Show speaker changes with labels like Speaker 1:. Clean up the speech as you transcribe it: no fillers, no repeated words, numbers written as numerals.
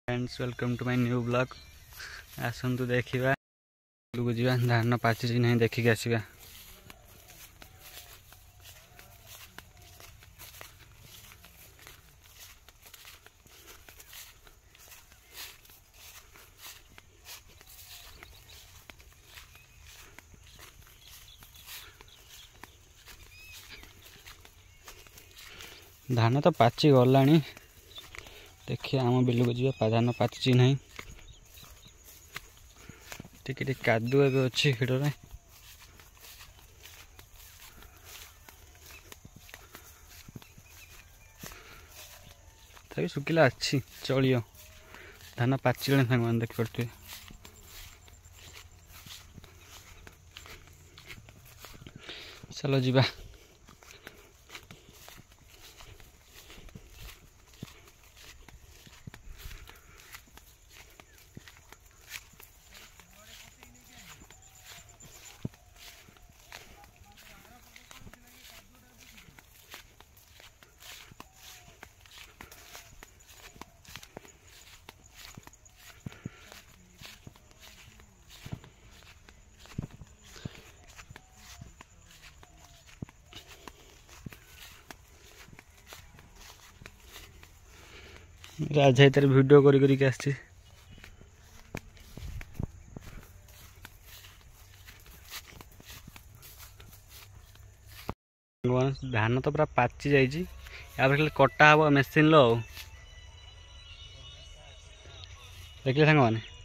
Speaker 1: Friends welcome to my new blog. आसतु देखा बिलू जा धान पाची ना देखिक आसवा। धान तो पाची गला देखिए आम बिल को जी धान पाची ना टिके कादुआ भी अच्छी हिड़े तभी सुखिला अच्छी चलियो धान पाचिले सांग देख पड़े। चलो जीवा राजा तार वीडियो करी आसची। धान तो पूरा पाची जाइए खाली कटा हम मेसीन लो देखिए सांग मैंने।